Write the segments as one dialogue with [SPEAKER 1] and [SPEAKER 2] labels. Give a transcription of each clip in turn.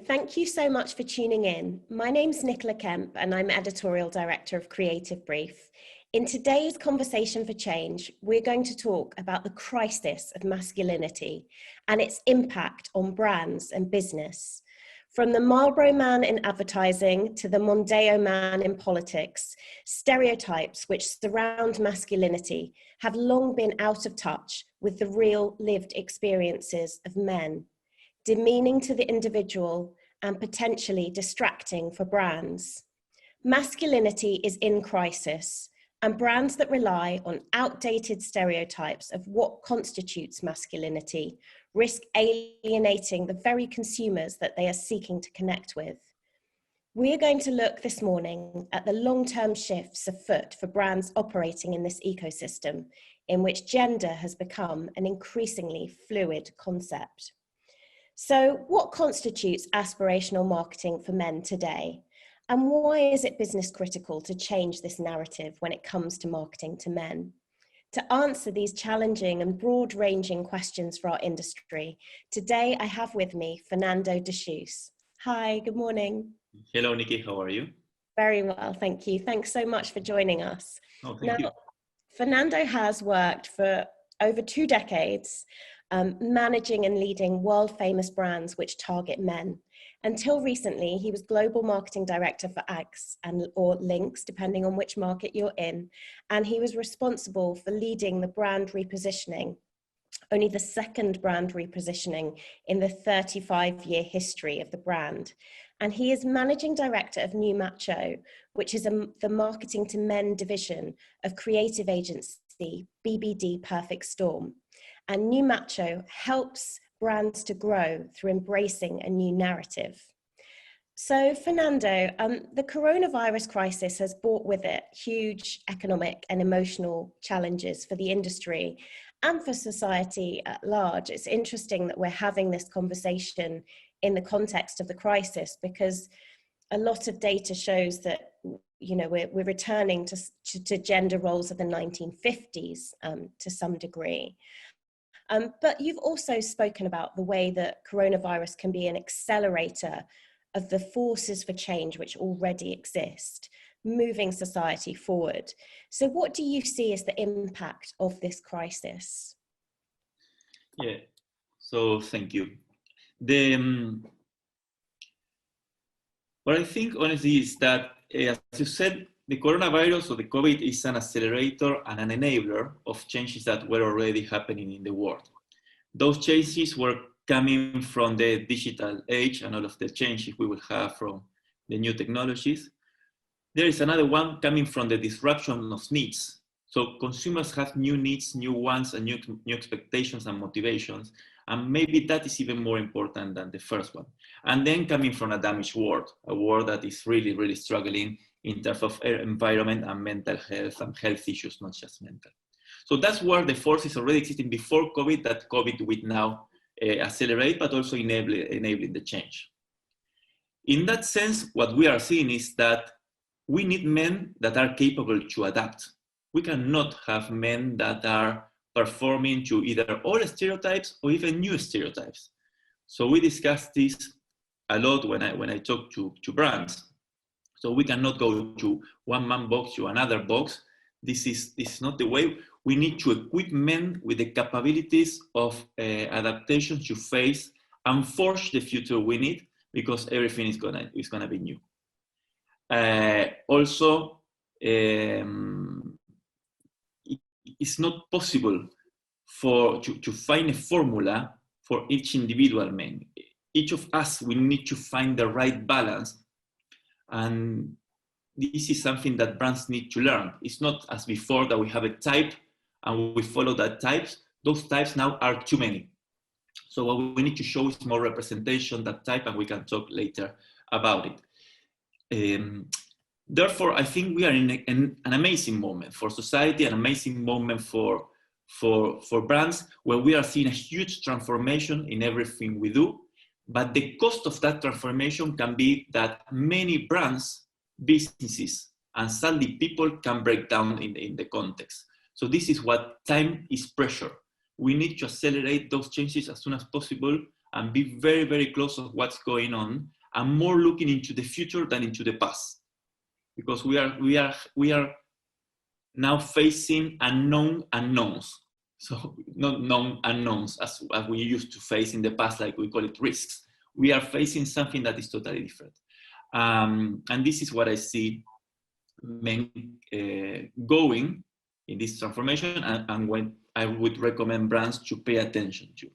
[SPEAKER 1] thank you so much for tuning in. My name's Nicola Kemp and I'm Editorial Director of Creative Brief. In today's Conversation for Change, we're going to talk about the crisis of masculinity and its impact on brands and business. From the Marlboro man in advertising to the Mondeo man in politics, stereotypes which surround masculinity have long been out of touch with the real lived experiences of men, demeaning to the individual and potentially distracting for brands. Masculinity is in crisis, and brands that rely on outdated stereotypes of what constitutes masculinity risk alienating the very consumers that they are seeking to connect with. We are going to look this morning at the long-term shifts afoot for brands operating in this ecosystem, in which gender has become an increasingly fluid concept. So what constitutes aspirational marketing for men today? And why is it business critical to change this narrative when it comes to marketing to men? To answer these challenging and broad-ranging questions for our industry, today I have with me Fernando Desouches. Hi, good morning.
[SPEAKER 2] Hello, Nikki, how are you?
[SPEAKER 1] Very well, thank you. Thanks so much for joining us.
[SPEAKER 2] Oh, thank you.
[SPEAKER 1] Fernando has worked for over 2 decades managing and leading world-famous brands which target men. Until recently, he was Global Marketing Director for Ags or Links, depending on which market you're in, and he was responsible for leading the brand repositioning, only the second brand repositioning in the 35-year history of the brand. And he is Managing Director of New Macho, which is the marketing to men division of creative agency BBD Perfect Storm. And New Macho helps brands to grow through embracing a new narrative. So Fernando, the coronavirus crisis has brought with it huge economic and emotional challenges for the industry and for society at large. It's interesting that we're having this conversation in the context of the crisis, because a lot of data shows that we're returning to gender roles of the 1950s to some degree. But you've also spoken about the way that coronavirus can be an accelerator of the forces for change which already exist, moving society forward. So what do you see as the impact of this crisis?
[SPEAKER 2] Yeah, so thank you. What I think honestly is that, as you said, the coronavirus or the COVID is an accelerator and an enabler of changes that were already happening in the world. Those changes were coming from the digital age and all of the changes we will have from the new technologies. There is another one coming from the disruption of needs. So consumers have new needs, new wants, and new expectations and motivations. And maybe that is even more important than the first one. And then coming from a damaged world, a world that is really, really struggling in terms of environment and mental health and health issues, not just mental. So that's where the forces already existing before COVID that COVID will now accelerate, but also enabling the change. In that sense, what we are seeing is that we need men that are capable to adapt. We cannot have men that are performing to either old stereotypes or even new stereotypes. So we discussed this a lot when I talk to brands. So we cannot go to one man box to another box. This is not the way. We need to equip men with the capabilities of adaptation to face and forge the future we need, because everything is gonna be new. Also, it's not possible to find a formula for each individual man. Each of us, we need to find the right balance. And this is something that brands need to learn. It's not as before that we have a type and we follow that types. Those types now are too many. So what we need to show is more representation, that type, and we can talk later about it. Therefore, I think we are in an amazing moment for society, an amazing moment for brands, where we are seeing a huge transformation in everything we do. But the cost of that transformation can be that many brands, businesses, and sadly people can break down in the context. So this is what time is pressure. We need to accelerate those changes as soon as possible, and be very, very close of what's going on, and more looking into the future than into the past. Because we are now facing unknown unknowns. So not known unknowns as we used to face in the past, like we call it risks. We are facing something that is totally different. And this is what I see men going in this transformation, and when I would recommend brands to pay attention to.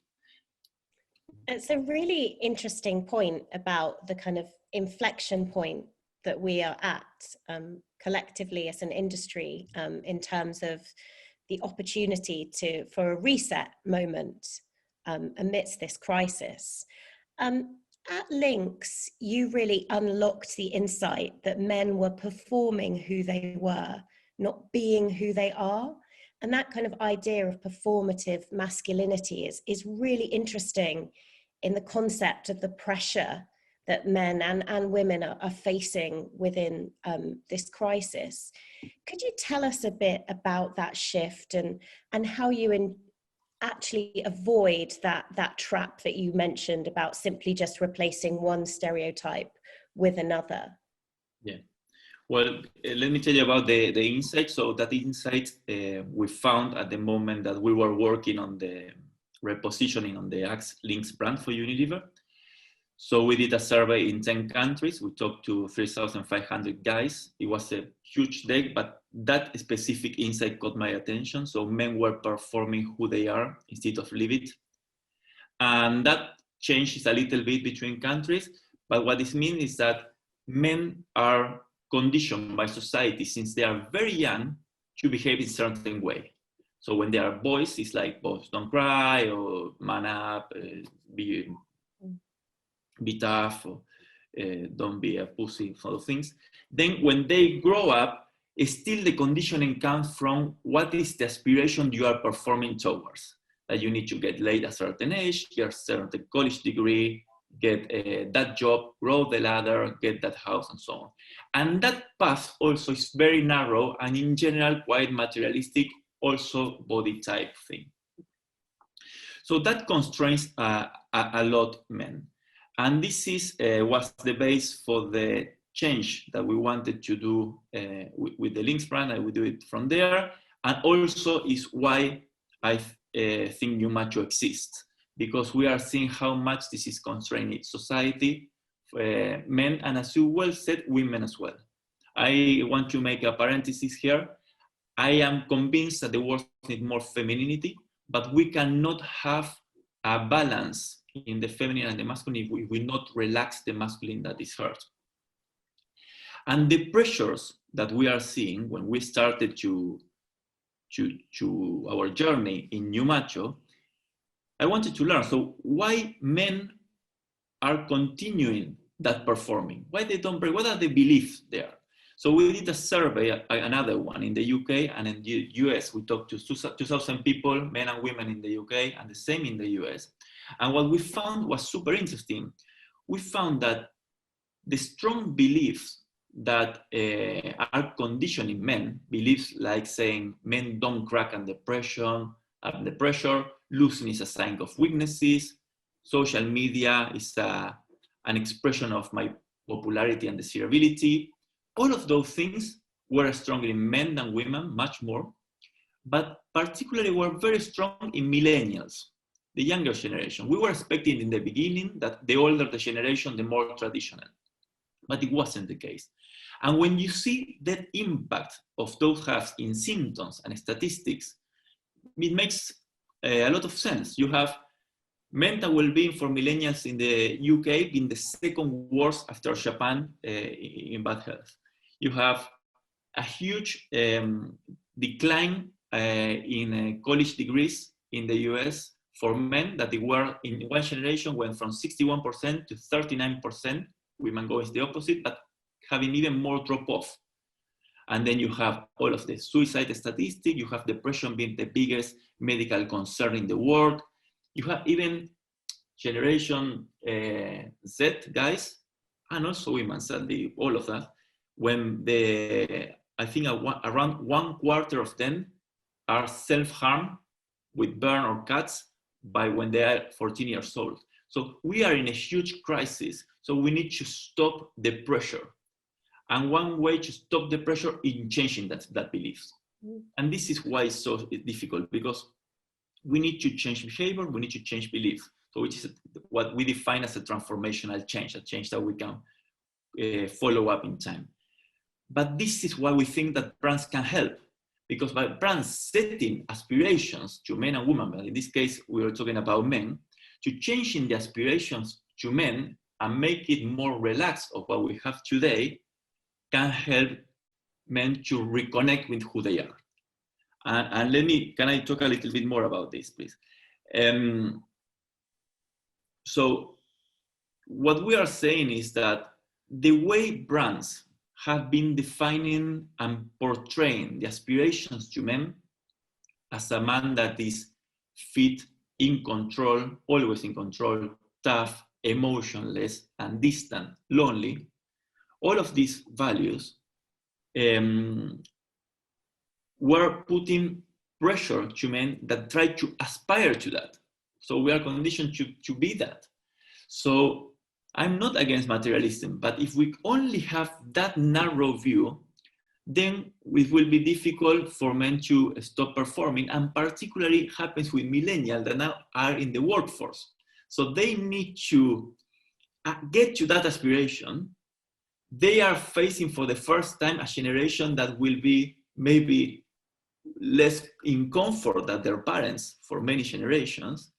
[SPEAKER 1] It's a really interesting point about the kind of inflection point that we are at collectively as an industry in terms of the opportunity for a reset moment amidst this crisis. At Lynx, you really unlocked the insight that men were performing who they were, not being who they are. And that kind of idea of performative masculinity is really interesting in the concept of the pressure that men and women are facing within this crisis. Could you tell us a bit about that shift and how you actually avoid that trap that you mentioned about simply just replacing one stereotype with another?
[SPEAKER 2] Yeah. Well, let me tell you about the insight. So that insight we found at the moment that we were working on the repositioning on the Lynx brand for Unilever. So we did a survey in 10 countries. We talked to 3,500 guys. It was a huge deck, but that specific insight caught my attention. So men were performing who they are instead of live it. And that changes a little bit between countries. But what this means is that men are conditioned by society since they are very young to behave in a certain way. So when they are boys, it's like boys don't cry or man up, be tough, or don't be a pussy, sort of things. Then when they grow up, still the conditioning comes from what is the aspiration you are performing towards. That you need to get laid at a certain age, get a certain college degree, get that job, grow the ladder, get that house, and so on. And that path also is very narrow and in general quite materialistic, also body type thing. So that constrains a lot men. And this was the base for the change that we wanted to do with the Lynx brand, and we do it from there. And also is why I think New Macho exists, because we are seeing how much this is constraining society, men, and as you well said, women as well. I want to make a parenthesis here. I am convinced that the world needs more femininity, but we cannot have a balance in the feminine and the masculine if we will not relax the masculine that is hurt. And the pressures that we are seeing when we started to our journey in New Macho, I wanted to learn, so why men are continuing that performing? Why they don't break? What are the beliefs there? So we did a survey, another one in the UK and in the US. We talked to 2,000 people, men and women in the UK, and the same in the US. And what we found was super interesting. We found that the strong beliefs that are conditioning men, beliefs like saying men don't crack under pressure, losing is a sign of weaknesses, social media is an expression of my popularity and desirability. All of those things were stronger in men than women, much more, but particularly were very strong in millennials, the younger generation. We were expecting in the beginning that the older the generation, the more traditional, but it wasn't the case. And when you see that impact of those halves in symptoms and statistics, it makes a lot of sense. You have mental well-being for millennials in the UK being the second worst after Japan in bad health. You have a huge decline in college degrees in the US for men, that they were in one generation went from 61% to 39%. Women go is the opposite, but having even more drop off. And then you have all of the suicide statistics. You have depression being the biggest medical concern in the world. You have even generation Z guys, and also women, sadly, all of that. When I think around 1/4 of them are self-harm with burn or cuts by when they are 14 years old. So we are in a huge crisis. So we need to stop the pressure. And one way to stop the pressure is changing that beliefs. And this is why it's so difficult, because we need to change behavior, we need to change beliefs. So which is what we define as a transformational change, a change that we can follow up in time. But this is why we think that brands can help, because by brands setting aspirations to men and women, but in this case, we are talking about men, to changing the aspirations to men and make it more relaxed of what we have today, can help men to reconnect with who they are. And can I talk a little bit more about this, please? So what we are saying is that the way brands have been defining and portraying the aspirations to men as a man that is fit, in control, always in control, tough, emotionless, and distant, lonely, all of these values were putting pressure to men that try to aspire to that. So we are conditioned to be that. So I'm not against materialism, but if we only have that narrow view, then it will be difficult for men to stop performing, and particularly happens with millennials that now are in the workforce. So they need to get to that aspiration. They are facing for the first time a generation that will be maybe less in comfort than their parents for many generations,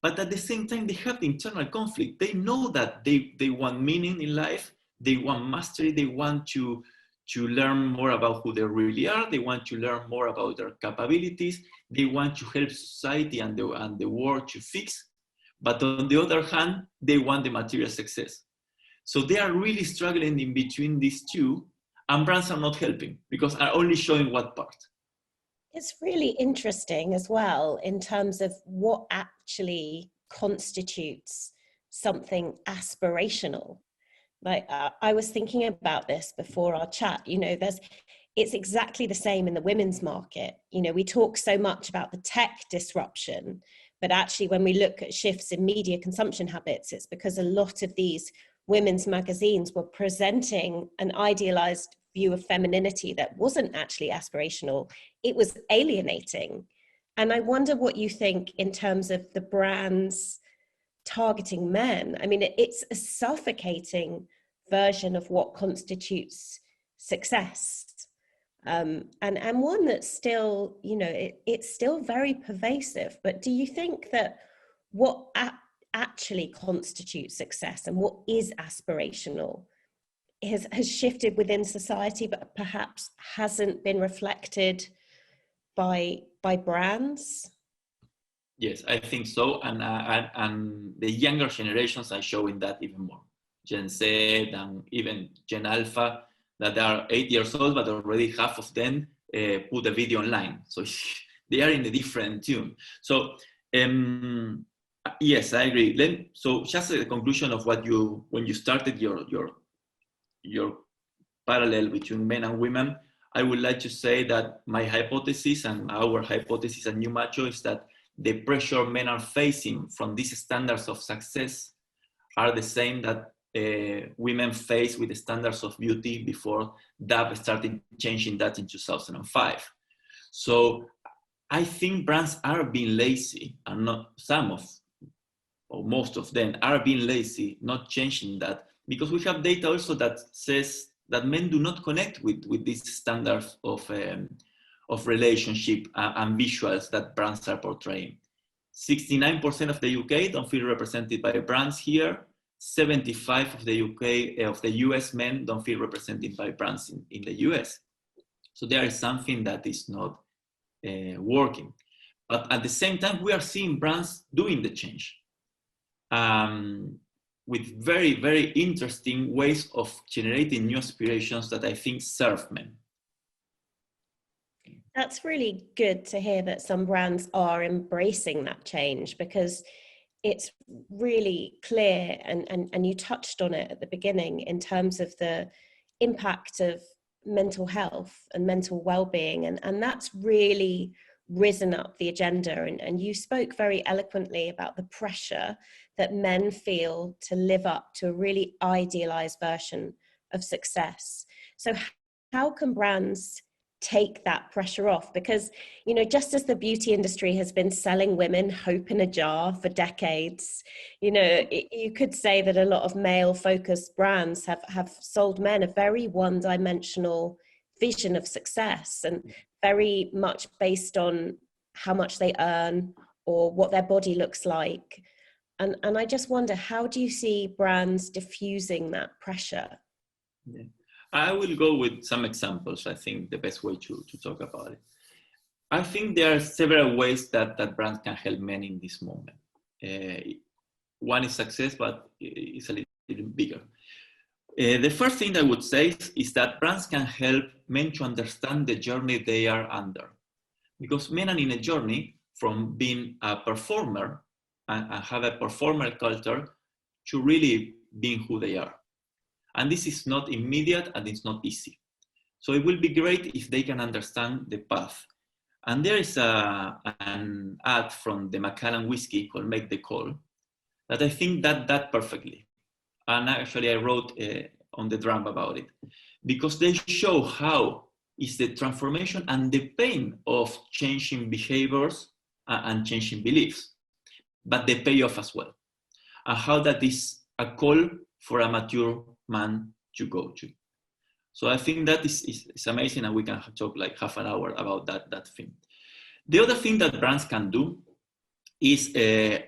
[SPEAKER 2] but at the same time they have the internal conflict. They know that they want meaning in life, they want mastery, they want to learn more about who they really are, they want to learn more about their capabilities, they want to help society and the world to fix, but on the other hand, they want the material success. So they are really struggling in between these two, and brands are not helping because are only showing what part.
[SPEAKER 1] It's really interesting as well in terms of what actually constitutes something aspirational. Like I was thinking about this before our chat, it's exactly the same in the women's market. We talk so much about the tech disruption, but actually when we look at shifts in media consumption habits, it's because a lot of these women's magazines were presenting an idealized view of femininity that wasn't actually aspirational. It was alienating. And I wonder what you think in terms of the brands targeting men. I mean, it's a suffocating version of what constitutes success. And one that's still, it's still very pervasive. But do you think that what actually constitutes success and what is aspirational has shifted within society, but perhaps hasn't been reflected by brands?
[SPEAKER 2] Yes, I think so, and the younger generations are showing that even more. Gen Z and even Gen Alpha, that are 8 years old, but already half of them put a video online. So they are in a different tune. So yes, I agree. So just a conclusion of when you started your parallel between men and women, I would like to say that my hypothesis and our hypothesis at New Macho is that the pressure men are facing from these standards of success are the same that women face with the standards of beauty before DAB started changing that in 2005. So I think brands are being lazy, and not or most of them are being lazy, not changing that, because we have data also that says that men do not connect with these standards of relationship and visuals that brands are portraying. 69% of the UK don't feel represented by brands here. 75% of the US men don't feel represented by brands in the US. So there is something that is not working. But at the same time, we are seeing brands doing the change with very, very interesting ways of generating new aspirations that I think serve men.
[SPEAKER 1] That's really good to hear that some brands are embracing that change, because it's really clear, and you touched on it at the beginning in terms of the impact of mental health and mental well-being, and that's really risen up the agenda, and you spoke very eloquently about the pressure that men feel to live up to a really idealized version of success. So how can brands take that pressure off? Because, you know, just as the beauty industry has been selling women hope in a jar for decades, you know, you could say that a lot of male focused brands have sold men a very one-dimensional vision of success, and very much based on how much they earn or what their body looks like. And I just wonder, how do you see brands diffusing that pressure?
[SPEAKER 2] Yeah. I will go with some examples. I think the best way to talk about it. I think there are several ways that brands can help men in this moment. One is success, but it's a little bigger. The first thing I would say is that brands can help men to understand the journey they are under. Because men are in a journey from being a performer and have a performer culture to really being who they are. And this is not immediate and it's not easy. So it will be great if they can understand the path. And there is an ad from the Macallan whiskey called Make the Call that I think that perfectly. And actually I wrote on the drum about it, because they show how is the transformation and the pain of changing behaviors and changing beliefs, but the payoff as well. And how that is a call for a mature man to go to. So I think that is amazing, and we can talk like half an hour about that thing. The other thing that brands can do is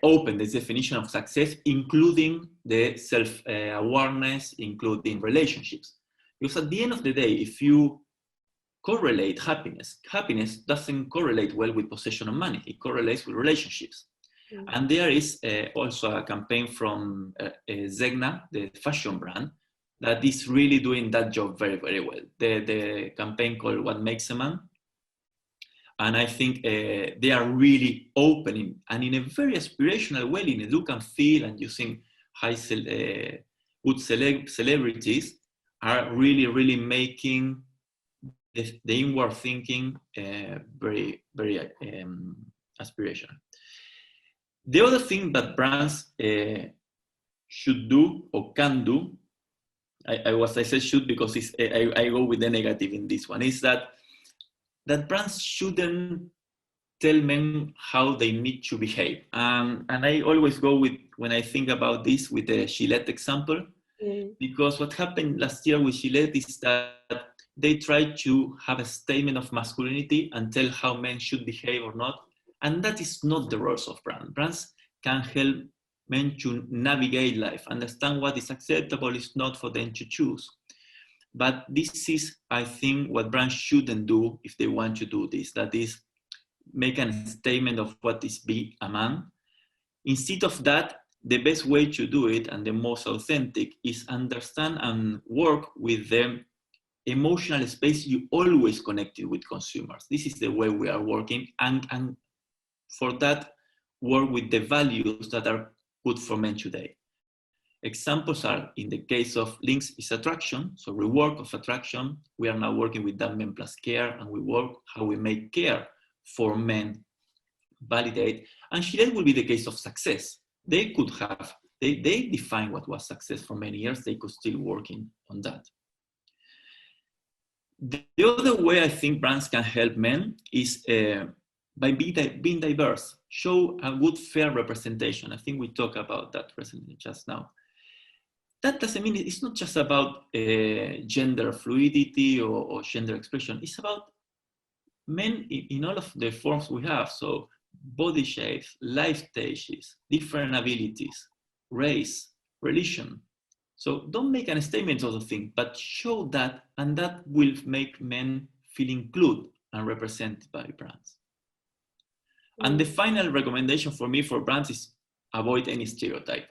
[SPEAKER 2] open the definition of success, including the self-awareness, including relationships. Because at the end of the day, if you correlate happiness doesn't correlate well with possession of money, it correlates with relationships. Mm-hmm. And there is also a campaign from Zegna, the fashion brand, that is really doing that job very, very well. The campaign called What Makes a Man. And I think they are really opening and in a very aspirational way, in a look and feel, and using good celebrities are really, really making the inward thinking very, very aspirational. The other thing that brands should do or can do, I said should because I go with the negative in this one, is that brands shouldn't tell men how they need to behave. And I always go with, when I think about this, with the Gillette example, because what happened last year with Gillette is that they tried to have a statement of masculinity and tell how men should behave or not. And that is not the roles of brands. Brands can help men to navigate life, understand what is acceptable, is not for them to choose. But this is, I think, what brands shouldn't do if they want to do this. That is, make a statement of what is be a man. Instead of that, the best way to do it and the most authentic is understand and work with the emotional space you always connected with consumers. This is the way we are working, and for that, work with the values that are good for men today. Examples are, in the case of links, is attraction, so rework of attraction. We are now working with that men plus care, and we work how we make care for men validate. And Gillette will be the case of success. They could have, they defined what was success for many years, they could still working on that. The other way I think brands can help men is by being diverse, show a good, fair representation. I think we talked about that recently just now. That doesn't mean it's not just about gender fluidity or gender expression. It's about men in all of the forms we have. So body shapes, life stages, different abilities, race, religion. So don't make a statement of the thing, but show that, and that will make men feel included and represented by brands. And the final recommendation for me for brands is avoid any stereotype.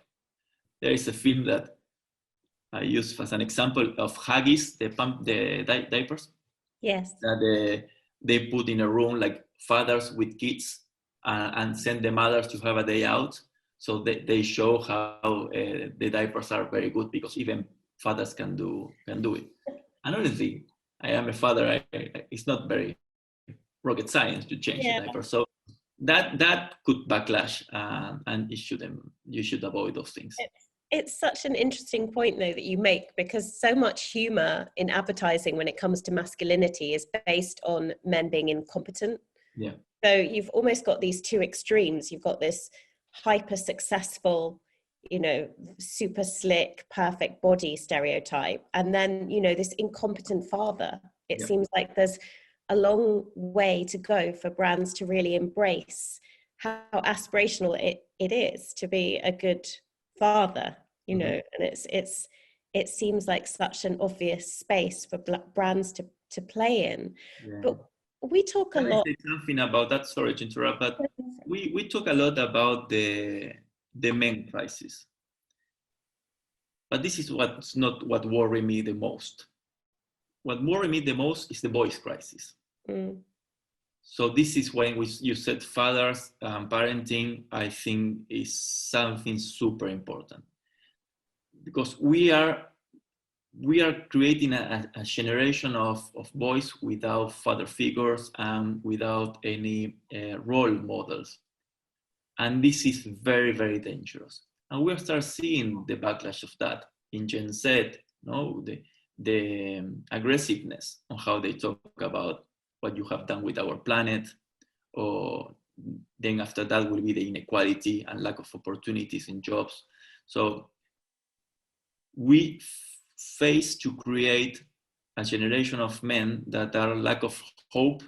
[SPEAKER 2] There is a film that I use as an example of Huggies, the diapers.
[SPEAKER 1] Yes.
[SPEAKER 2] That they put in a room like fathers with kids and send the mothers to have a day out. So they show how the diapers are very good because even fathers can do it. Another thing, I am a father. It's not very rocket science to change the diaper. So that could backlash, and you should avoid those things.
[SPEAKER 1] It's such an interesting point, though, that you make, because so much humor in advertising when it comes to masculinity is based on men being incompetent.
[SPEAKER 2] Yeah.
[SPEAKER 1] So you've almost got these two extremes. You've got this hyper successful, super slick, perfect body stereotype, and then, this incompetent father. It seems like there's a long way to go for brands to really embrace how aspirational it is to be a good father, and it seems like such an obvious space for brands to play in. But we talk a lot.
[SPEAKER 2] Say something about that. Sorry to interrupt, but we talk a lot about the men crisis. But this is not what worries me the most. What worries me the most is the boys crisis. So this is when you said fathers, parenting, I think is something super important, because we are creating a generation of boys without father figures and without any role models. And this is very, very dangerous. And we'll start seeing the backlash of that in Gen Z, the aggressiveness on how they talk about what you have done with our planet, or then after that will be the inequality and lack of opportunities in jobs. So we face to create a generation of men that are lack of hope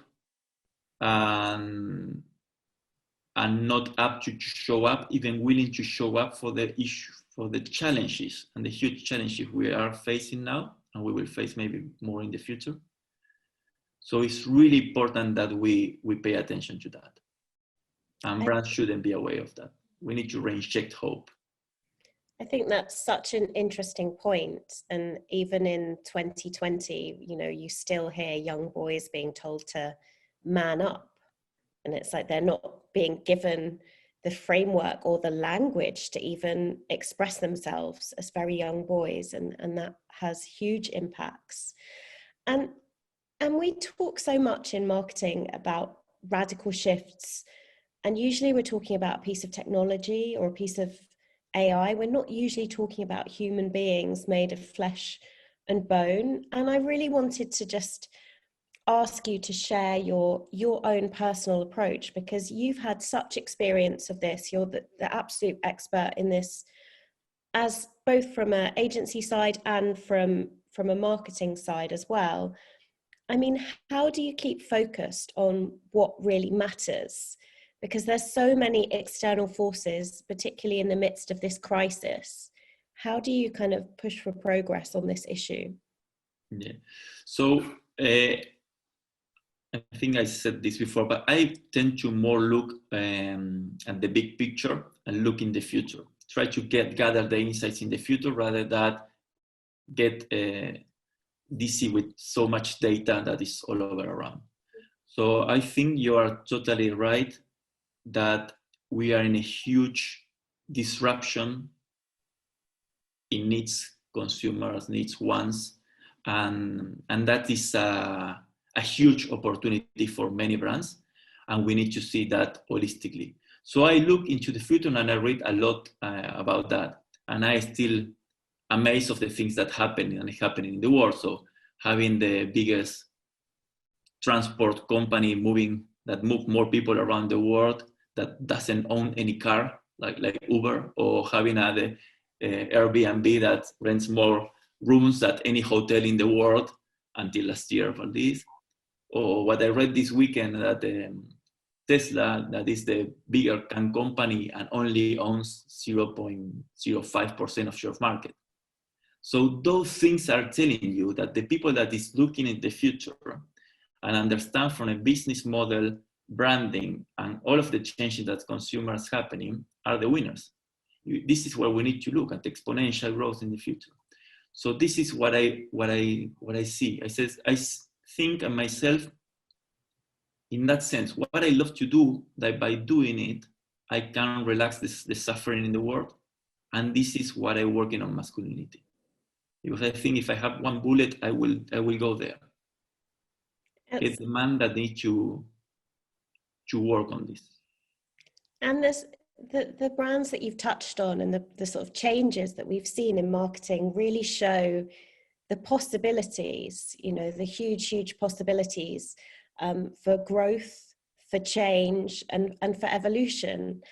[SPEAKER 2] and not up to show up, even willing to show up for the issue, for the challenges and the huge challenges we are facing now, and we will face maybe more in the future. So it's really important that we pay attention to that. And brands shouldn't be aware of that. We need to reinject hope.
[SPEAKER 1] I think that's such an interesting point. And even in 2020, you still hear young boys being told to man up. And it's like they're not being given the framework or the language to even express themselves as very young boys. And that has huge impacts. And we talk so much in marketing about radical shifts. And usually we're talking about a piece of technology or a piece of AI. We're not usually talking about human beings made of flesh and bone. And I really wanted to just ask you to share your own personal approach, because you've had such experience of this. You're the absolute expert in this, as both from an agency side and from a marketing side as well. I mean, how do you keep focused on what really matters? Because there's so many external forces, particularly in the midst of this crisis. How do you kind of push for progress on this issue?
[SPEAKER 2] Yeah. So I think I said this before, but I tend to more look at the big picture and look in the future. Try to gather the insights in the future rather than get dizzy with so much data that is all over around. So I think you are totally right that we are in a huge disruption in needs, consumers' needs, wants, and that is a huge opportunity for many brands, and we need to see that holistically. So I look into the future and I read a lot about that, and I still amazed of the things that happen and happening in the world. So having the biggest transport company that move more people around the world that doesn't own any car, like Uber, or having the Airbnb that rents more rooms than any hotel in the world until last year for this. Or what I read this weekend that Tesla, that is the bigger company and only owns 0.05% of share of market. So those things are telling you that the people that is looking in the future and understand from a business model, branding, and all of the changes that consumers happening are the winners. This is where we need to look at exponential growth in the future. So this is what I see. I think of myself in that sense. What I love to do, that by doing it, I can relax the suffering in the world, and this is what I'm working on masculinity. Because I think if I have one bullet, I will go there. It's the man that needs to to work on this.
[SPEAKER 1] And the brands that you've touched on and the sort of changes that we've seen in marketing really show the possibilities, the huge possibilities for growth, for change, and for evolution.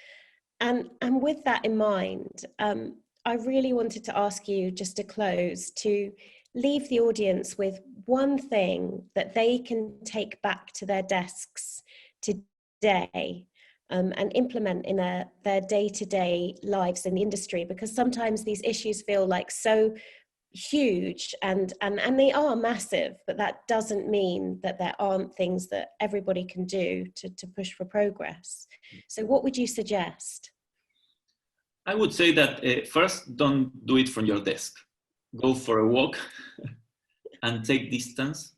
[SPEAKER 1] And with that in mind, I really wanted to ask you, just to close, to leave the audience with one thing that they can take back to their desks today and implement in their day-to-day lives in the industry, because sometimes these issues feel like so huge and they are massive, but that doesn't mean that there aren't things that everybody can do to push for progress. So what would you suggest?
[SPEAKER 2] I would say that first, don't do it from your desk. Go for a walk and take distance.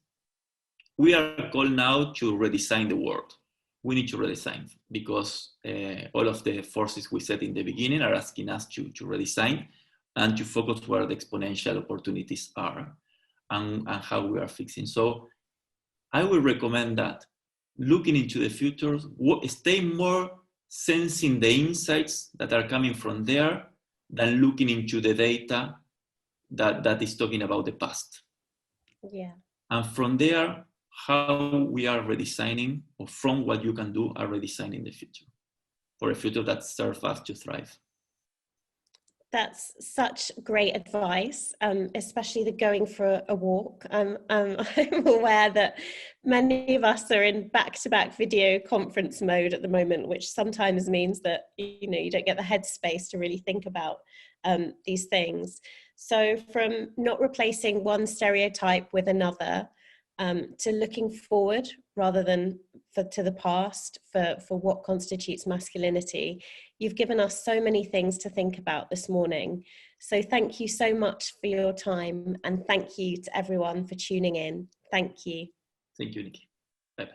[SPEAKER 2] We are called now to redesign the world. We need to redesign because all of the forces we said in the beginning are asking us to redesign and to focus where the exponential opportunities are and how we are fixing. So I would recommend that looking into the future, stay more sensing the insights that are coming from there than looking into the data that is talking about the past.
[SPEAKER 1] Yeah.
[SPEAKER 2] And from there, how we are redesigning, or from what you can do, are redesigning the future for a future that serves us to thrive.
[SPEAKER 1] That's such great advice, especially the going for a walk. I'm aware that many of us are in back-to-back video conference mode at the moment, which sometimes means that you don't get the headspace to really think about these things. So from not replacing one stereotype with another, to looking forward rather than to the past for what constitutes masculinity. You've given us so many things to think about this morning. So thank you so much for your time, and thank you to everyone for tuning in. Thank you.
[SPEAKER 2] Thank you, Nikki. Bye-bye.